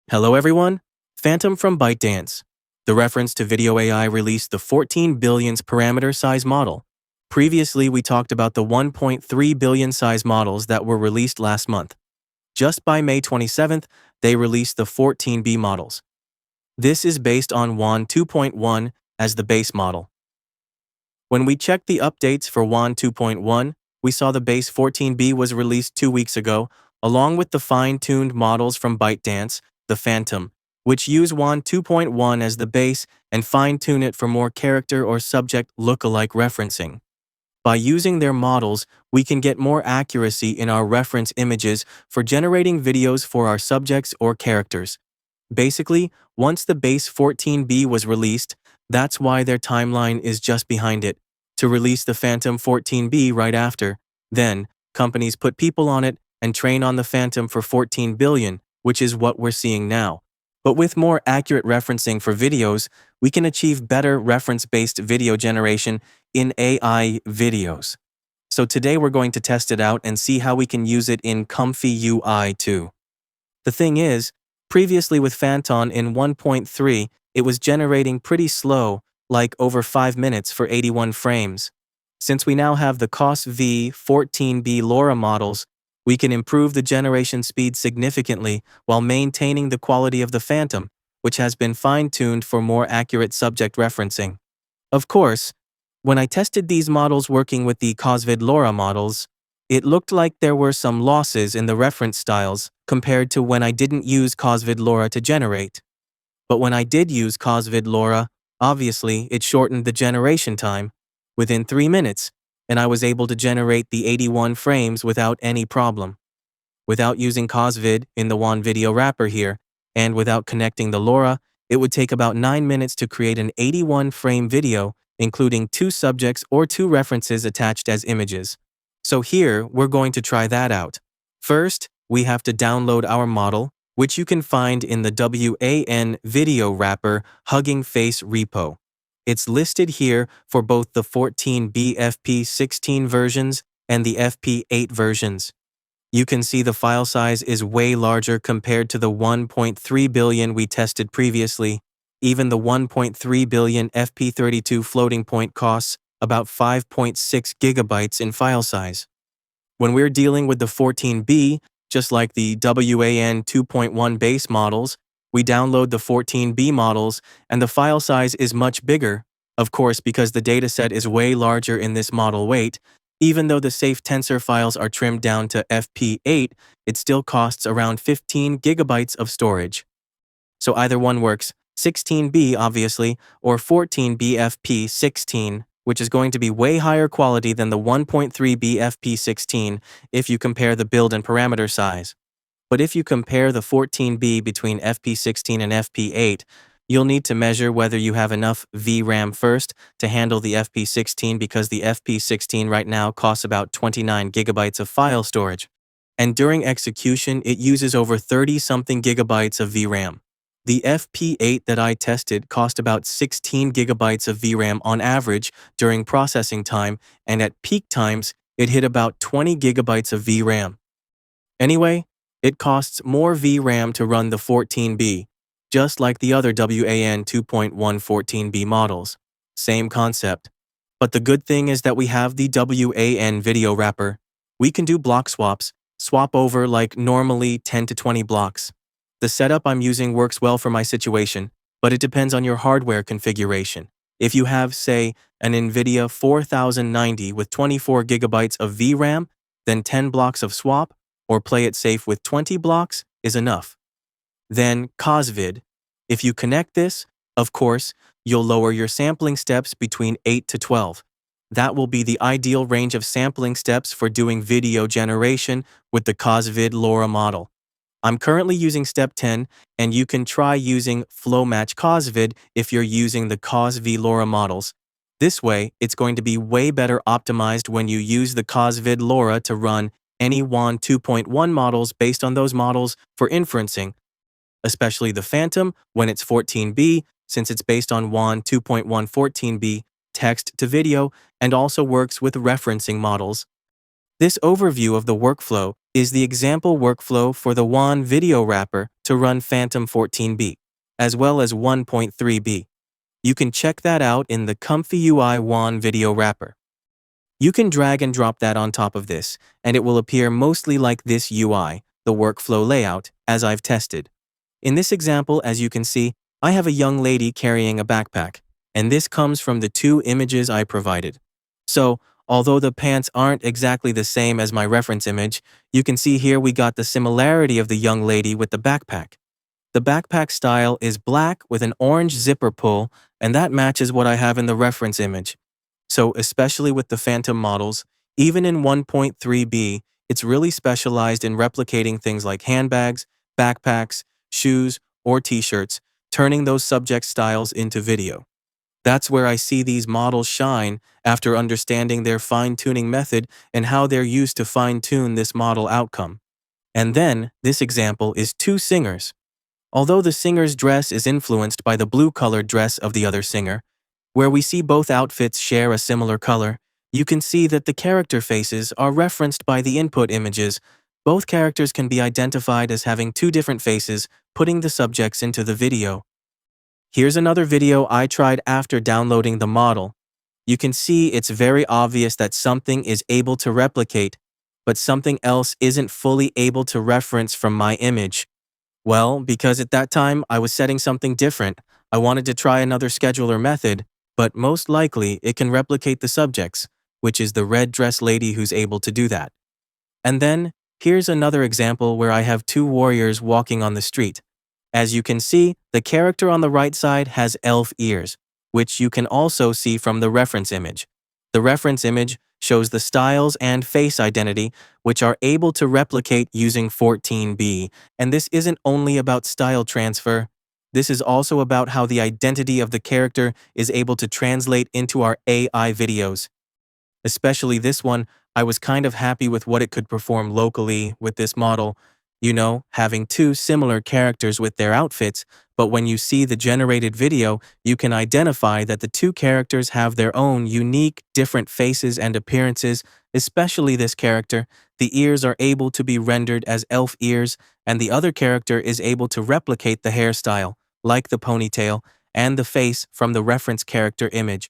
Hello everyone, Phantom from ByteDance. The Reference2Video AI released the 14 billionth parameter size model. Previously, we talked about the 1.3 billion size models that were released last month. Just by May 27th, they released the 14B models. This is based on WAN 2.1 as the base model. When we checked the updates for WAN 2.1, we saw the base 14B was released 2 weeks ago, along with the fine-tuned models from ByteDance, the Phantom, which use WAN 2.1 as the base and fine-tune it for more character or subject look-alike referencing. By using their models, we can get more accuracy in our reference images for generating videos for our subjects or characters. Basically, once the base 14B was released, that's why their timeline is just behind it, to release the Phantom 14B right after. Then, companies put people on it and train on the Phantom for 14 billion, which is what we're seeing now. But with more accurate referencing for videos, we can achieve better reference-based video generation in AI videos. So today we're going to test it out and see how we can use it in ComfyUI too. The thing is, previously with Phantom in 1.3, it was generating pretty slow, like over 5 minutes for 81 frames. Since we now have the CausVid 14B LoRA models, we can improve the generation speed significantly while maintaining the quality of the Phantom, which has been fine-tuned for more accurate subject referencing. Of course, when I tested these models working with the CausVid LoRA models, it looked like there were some losses in the reference styles compared to when I didn't use CausVid LoRA to generate. But when I did use CausVid LoRA, obviously it shortened the generation time within 3 minutes, and I was able to generate the 81 frames without any problem. Without using CausVid in the WAN video wrapper here, and without connecting the LoRA, it would take about 9 minutes to create an 81 frame video, including 2 subjects or 2 references attached as images. So here, we're going to try that out. First, we have to download our model, which you can find in the WAN video wrapper Hugging Face repo. It's listed here for both the 14B FP16 versions and the FP8 versions. You can see the file size is way larger compared to the 1.3 billion we tested previously. Even the 1.3 billion FP32 floating point costs about 5.6 gigabytes in file size. When we're dealing with the 14B, just like the WAN 2.1 base models, we download the 14B models and the file size is much bigger, of course because the dataset is way larger in this model weight. Even though the safe tensor files are trimmed down to FP8, it still costs around 15 gigabytes of storage. So either one works, 16B obviously, or 14B FP16, which is going to be way higher quality than the 1.3B FP16 if you compare the build and parameter size. But if you compare the 14B between FP16 and FP8, you'll need to measure whether you have enough VRAM first to handle the FP16 because the FP16 right now costs about 29 gigabytes of file storage. And during execution, it uses over 30-something gigabytes of VRAM. The FP8 that I tested cost about 16 gigabytes of VRAM on average during processing time, and at peak times, it hit about 20 gigabytes of VRAM. Anyway, it costs more VRAM to run the 14B, just like the other WAN 2.1 14B models. Same concept. But the good thing is that we have the WAN video wrapper. We can do block swaps, swap over like normally 10 to 20 blocks. The setup I'm using works well for my situation, but it depends on your hardware configuration. If you have, say, an NVIDIA 4090 with 24 gigabytes of VRAM, then 10 blocks of swap, or play it safe with 20 blocks, is enough. Then CausVid. If you connect this, of course, you'll lower your sampling steps between 8 to 12. That will be the ideal range of sampling steps for doing video generation with the CausVid LoRA model. I'm currently using step 10, and you can try using FlowMatch CausVid if you're using the CausVid LoRA models. This way, it's going to be way better optimized when you use the CausVid LoRA to run any WAN 2.1 models based on those models for inferencing, especially the Phantom when it's 14B, since it's based on WAN 2.1 14B, text to video, and also works with referencing models. This overview of the workflow is the example workflow for the WAN video wrapper to run Phantom 14B, as well as 1.3B. You can check that out in the ComfyUI WAN video wrapper. You can drag and drop that on top of this, and it will appear mostly like this UI, the workflow layout, as I've tested. In this example, as you can see, I have a young lady carrying a backpack, and this comes from the two images I provided. So, although the pants aren't exactly the same as my reference image, you can see here we got the similarity of the young lady with the backpack. The backpack style is black with an orange zipper pull, and that matches what I have in the reference image. So, especially with the Phantom models, even in 1.3B, it's really specialized in replicating things like handbags, backpacks, shoes, or t-shirts, turning those subject styles into video. That's where I see these models shine after understanding their fine-tuning method and how they're used to fine-tune this model outcome. And then, this example is two singers. Although the singer's dress is influenced by the blue-colored dress of the other singer, where we see both outfits share a similar color, you can see that the character faces are referenced by the input images. Both characters can be identified as having two different faces, putting the subjects into the video. Here's another video I tried after downloading the model. You can see it's very obvious that something is able to replicate, but something else isn't fully able to reference from my image. Well, because at that time I was setting something different, I wanted to try another scheduler method, but most likely it can replicate the subjects, which is the red dress lady who's able to do that. And then, here's another example where I have two warriors walking on the street. As you can see, the character on the right side has elf ears, which you can also see from the reference image. The reference image shows the styles and face identity, which are able to replicate using 14B, and this isn't only about style transfer. This is also about how the identity of the character is able to translate into our AI videos. Especially this one, I was kind of happy with what it could perform locally with this model. You know, having two similar characters with their outfits, but when you see the generated video, you can identify that the two characters have their own unique, different faces and appearances, especially this character. The ears are able to be rendered as elf ears, and the other character is able to replicate the hairstyle, like the ponytail, and the face from the reference character image.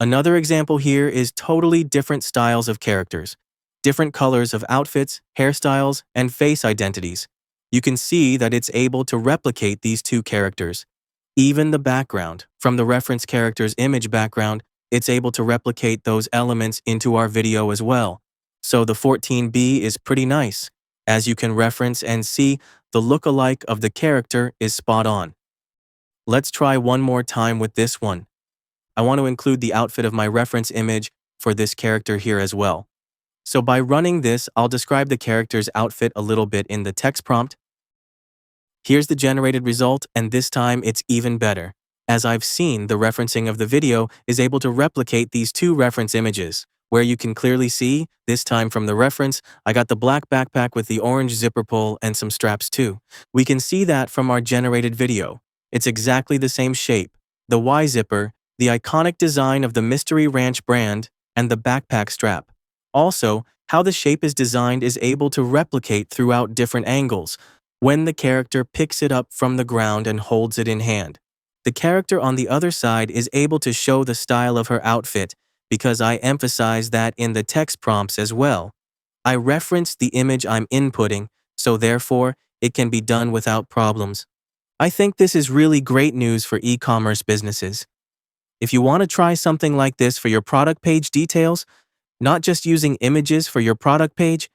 Another example here is totally different styles of characters, different colors of outfits, hairstyles, and face identities. You can see that it's able to replicate these two characters. Even the background, from the reference character's image background, it's able to replicate those elements into our video as well. So the 14B is pretty nice. As you can reference and see, the look-alike of the character is spot on. Let's try one more time with this one. I want to include the outfit of my reference image for this character here as well. So by running this, I'll describe the character's outfit a little bit in the text prompt. Here's the generated result, and this time it's even better. As I've seen, the referencing of the video is able to replicate these two reference images, where you can clearly see, this time from the reference, I got the black backpack with the orange zipper pull and some straps too. We can see that from our generated video. It's exactly the same shape, the Y zipper, the iconic design of the Mystery Ranch brand, and the backpack strap. Also, how the shape is designed is able to replicate throughout different angles when the character picks it up from the ground and holds it in hand. The character on the other side is able to show the style of her outfit because I emphasize that in the text prompts as well. I reference the image I'm inputting, so therefore, it can be done without problems. I think this is really great news for e-commerce businesses. If you want to try something like this for your product page details, not just using images for your product page,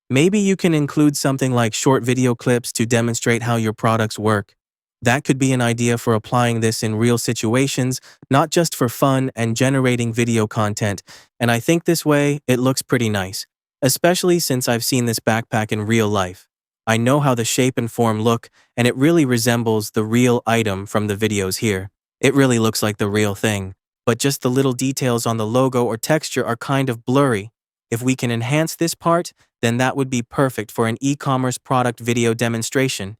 maybe you can include something like short video clips to demonstrate how your products work. That could be an idea for applying this in real situations, not just for fun and generating video content, and I think this way it looks pretty nice, especially since I've seen this backpack in real life. I know how the shape and form look, and it really resembles the real item from the videos here. It really looks like the real thing, but just the little details on the logo or texture are kind of blurry. If we can enhance this part, then that would be perfect for an e-commerce product video demonstration.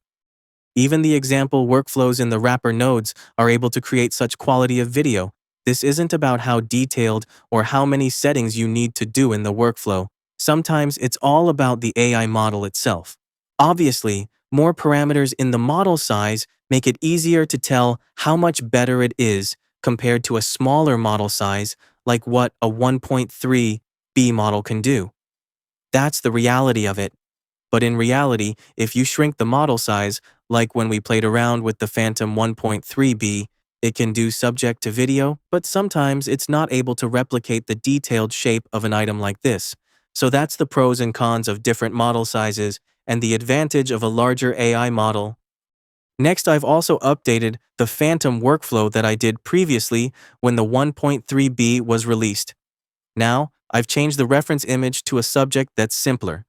Even the example workflows in the wrapper nodes are able to create such quality of video. This isn't about how detailed or how many settings you need to do in the workflow. Sometimes it's all about the AI model itself. Obviously, more parameters in the model size make it easier to tell how much better it is compared to a smaller model size like what a 1.3B model can do. That's the reality of it. But in reality, if you shrink the model size, like when we played around with the Phantom 1.3B, it can do subject to video, but sometimes it's not able to replicate the detailed shape of an item like this. So that's the pros and cons of different model sizes and the advantage of a larger AI model. Next, I've also updated the Phantom workflow that I did previously when the 1.3B was released. Now, I've changed the reference image to a subject that's simpler.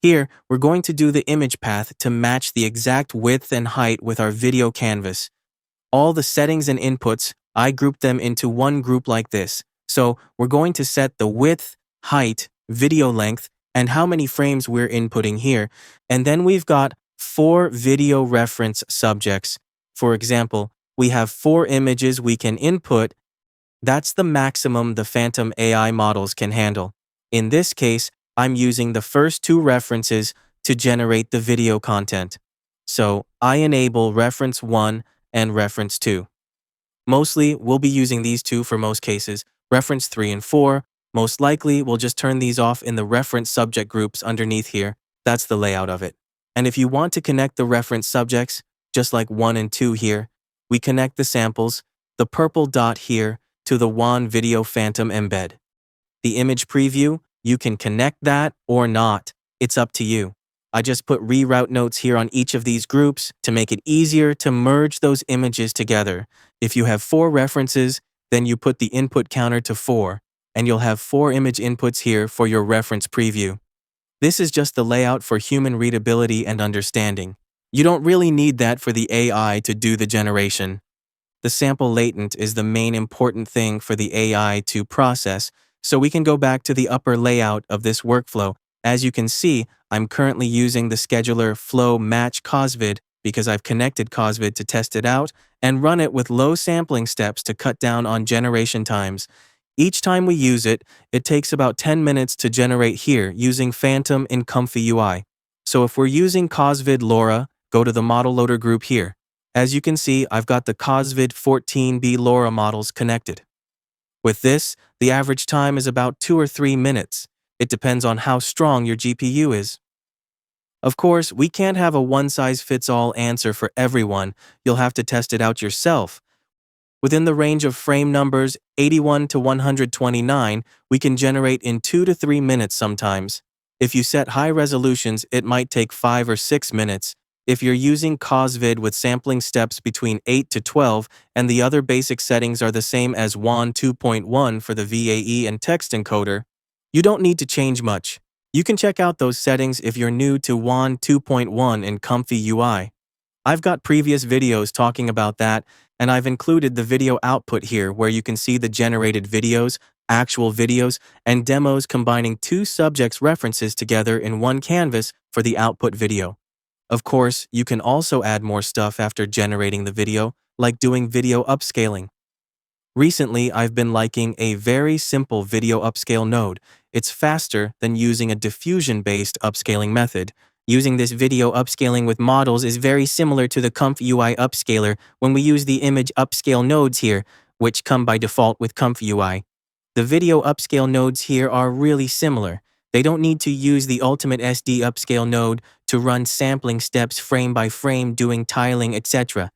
Here, we're going to do the image path to match the exact width and height with our video canvas. All the settings and inputs, I grouped them into one group like this. So we're going to set the width, height, video length, and how many frames we're inputting here. And then we've got 4 video reference subjects. For example, we have 4 images we can input. That's the maximum the Phantom AI models can handle. In this case, I'm using the first 2 references to generate the video content. So I enable reference 1 and reference 2. Mostly, we'll be using these 2 for most cases. Reference 3 and 4, most likely we'll just turn these off in the reference subject groups underneath here. That's the layout of it. And if you want to connect the reference subjects, just like 1 and 2 here, we connect the samples, the purple dot here, to the WAN Video Phantom embed. The image preview, you can connect that or not. It's up to you. I just put reroute notes here on each of these groups to make it easier to merge those images together. If you have 4 references, then you put the input counter to 4, and you'll have 4 image inputs here for your reference preview. This is just the layout for human readability and understanding. You don't really need that for the AI to do the generation. The sample latent is the main important thing for the AI to process, so we can go back to the upper layout of this workflow. As you can see, I'm currently using the scheduler flow match CausVid because I've connected CausVid to test it out and run it with low sampling steps to cut down on generation times. Each time we use it, it takes about 10 minutes to generate here using Phantom in ComfyUI. So if we're using CausVid LoRA, go to the model loader group here. As you can see, I've got the CausVid 14B LoRA models connected. With this, the average time is about 2 or 3 minutes. It depends on how strong your GPU is. Of course, we can't have a one-size-fits-all answer for everyone. You'll have to test it out yourself. Within the range of frame numbers 81 to 129, we can generate in 2 to 3 minutes sometimes. If you set high resolutions, it might take 5 or 6 minutes. If you're using CausVid with sampling steps between 8 to 12 and the other basic settings are the same as WAN 2.1 for the VAE and text encoder, you don't need to change much. You can check out those settings if you're new to WAN 2.1 in ComfyUI. I've got previous videos talking about that, and I've included the video output here where you can see the generated videos, actual videos, and demos combining 2 subjects' references together in one canvas for the output video. Of course, you can also add more stuff after generating the video, like doing video upscaling. Recently, I've been liking a very simple video upscale node. It's faster than using a diffusion-based upscaling method. Using this video upscaling with models is very similar to the ComfyUI upscaler when we use the image upscale nodes here, which come by default with ComfyUI. The video upscale nodes here are really similar. They don't need to use the ultimate SD upscale node to run sampling steps frame by frame doing tiling, etc.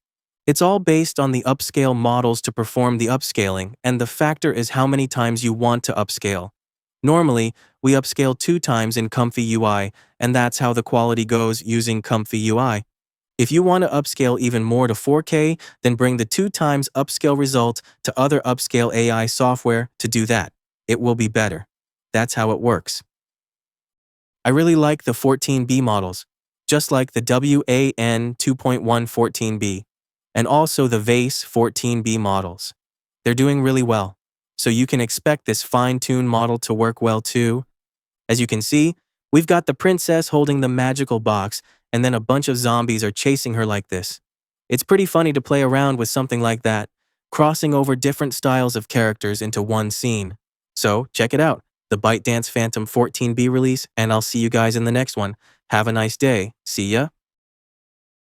It's all based on the upscale models to perform the upscaling, and the factor is how many times you want to upscale. Normally, we upscale 2 times in ComfyUI, and that's how the quality goes using ComfyUI. If you want to upscale even more to 4K, then bring the 2 times upscale result to other upscale AI software to do that. It will be better. That's how it works. I really like the 14B models, just like the WAN 2.1 14B, and also the VACE 14B models. They're doing really well, so you can expect this fine-tuned model to work well too. As you can see, we've got the princess holding the magical box, and then a bunch of zombies are chasing her like this. It's pretty funny to play around with something like that, crossing over different styles of characters into one scene. So, check it out. the ByteDance Phantom 14B release, and I'll see you guys in the next one. Have a nice day. See ya.